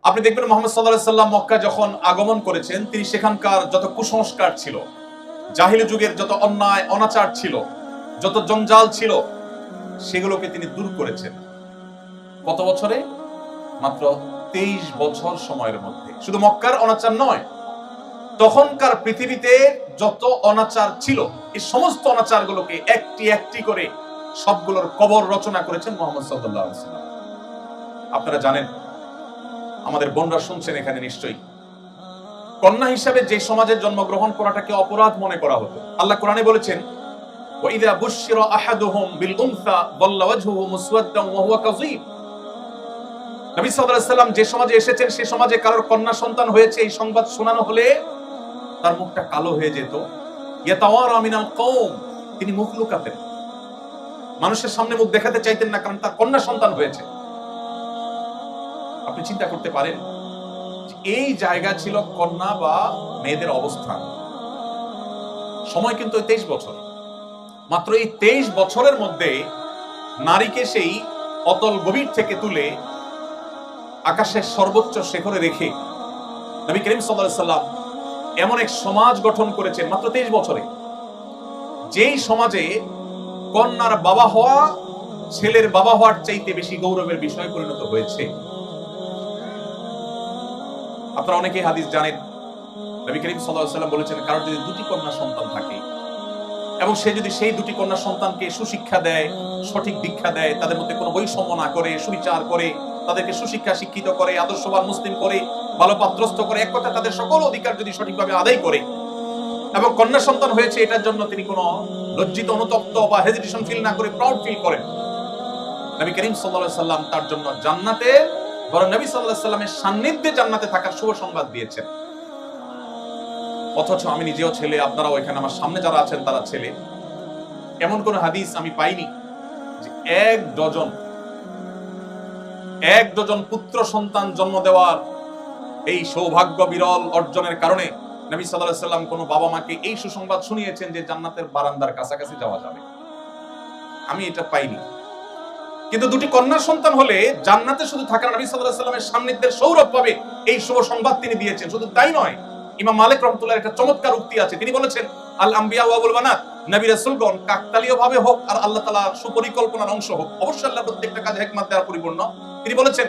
আপনি দেখবেন মুহাম্মদ সাল্লাল্লাহু আলাইহি সাল্লাম মক্কা যখন আগমন করেছেন, তিনি সেখানকার যত কুসংস্কার ছিল, জাহিলি যুগের যত অন্যায় অনাচার ছিল, যত জঞ্জাল ছিল, সেগুলোকে তিনি দূর করেছেন। কত বছরে? মাত্র 23 বছর সময়ের মধ্যে। শুধু মক্কার অনাচার নয়, তখনকার পৃথিবীতে যত অনাচার ছিল, এই সমস্ত অনাচারগুলোকে একটি একটি করে সবগুলোর কবর রচনা করেছেন মুহাম্মদ সাল্লাল্লাহু আলাইহি ওয়াসাল্লাম। আপনারা জানেন, আমাদের বোনরা শুনছেন এখানে নিশ্চয়ই, কন্যা হিসাবে যে সমাজে জন্মগ্রহণ করাটাকে অপরাধ মনে করা হতো। আল্লাহ কোরআনে বলেছেন, ওয়াইদা বুশশিরা আহাদুহুম বিল উনসা যাল্লা ওয়াজহুহু মুসওয়াদ্দান ওয়া হুয়া কাযীব। নবী সাল্লাল্লাহু আলাইহি ওয়াসাল্লাম যে সমাজে এসেছেন, সেই সমাজে কারোর কন্যা সন্তান হয়েছে এই সংবাদ শোনানো হলে তার মুখটা কালো হয়ে যেত। ইয়াতাওয়ারা মিনাল কওম, তিনি মুখ লুকাতেন, মানুষের সামনে মুখ দেখাতে চাইতেন না, কারণ তার কন্যা সন্তান হয়েছে। আপনি চিন্তা করতে পারেন এই জায়গা ছিল কন্যা বা মেয়েদের অবস্থান। সময় কিন্তু 23 বছর। মাত্র এই 23 বছরের মধ্যে নারীকে সেই অতল গভীর থেকে তুলে আকাশের সর্বোচ্চ শিখরে রেখে নবী করিম সাল্লাল্লাহু আলাইহি সাল্লাম এমন এক সমাজ গঠন করেছেন মাত্র 23 বছরে, যেই সমাজে কন্যার বাবা হওয়া ছেলের বাবা হওয়ার চাইতে বেশি গৌরবের বিষয় পরিণত হয়েছে। আপনারা অনেকেই হাদিস জানেন, নবী করিম সাল্লাল্লাহু আলাইহি সাল্লাম বলেছেন, কারোর যদি দুটি কন্যা সন্তান থাকে এবং সে যদি সেই দুটি কন্যা সন্তানকে সুশিক্ষা দেয়, সঠিক দীক্ষা দেয়, তাদের মধ্যে কোনো বৈষম্য না করে, সুবিচার করে, তাদেরকে সুশিক্ষা শিক্ষিত করে, আদর্শবান মুসলিম করে, ভালো পাত্রস্থ করে, এক কথা তাদের সকল অধিকার যদি সঠিকভাবে আদায় করে, এবং কন্যা সন্তান হয়েছে এটার জন্য তিনি কোনো লজ্জিত, অনুতপ্ত বা হেজিটেশন ফিল না করে প্রাউড ফিল করেন, নবী করিম সাল্লাল্লাহু আলাইহি সাল্লাম তার জন্য জান্নাতে, বরং নবী সাল্লাল্লাহু আলাইহি সাল্লামের সান্নিধ্যে জান্নাতে থাকার শুভ সংবাদ দিয়েছেন। অথচ আমি নিজেও ছেলে, আপনারাও এখানে আমার সামনে যারা আছেন তারা ছেলে, এমন কোন হাদিস আমি পাইনি যে এক ডজন পুত্র সন্তান জন্ম দেওয়ার এই সৌভাগ্য বিরল অর্জনের কারণে নবী সাল্লাল্লাহু আলাইহি সাল্লাম কোন বাবা মাকে এই সুসংবাদ শুনিয়েছেন যে জান্নাতের বারান্দার কাছাকাছি যাওয়া যাবে। আমি এটা পাইনি। কিন্তু দুটি কন্যা সন্তান হলে জান্নাতে শুধু থাকার নবী সাল্লাল্লাহু আলাইহি সাল্লামের সান্নিধ্যের সৌরভ পাবে, এই শুভ সংবাদ তিনি দিয়েছেন। শুধু তাই নয়, ইমাম মালিক রাহমাতুল্লাহ একটা চমৎকার উক্তি আছে, তিনি বলেছেন, আল আম্বিয়া ওয়া আবুল বানাত, নবী রাসূলগণ কাকতালীয় ভাবে হোক আর আল্লাহ তাআলার সুপরিকল্পনার অংশ হোক, অবশ্যই আল্লাহর প্রত্যেকটা কাজে হিকমত দ্বারা পরিপূর্ণ। তিনি বলেছেন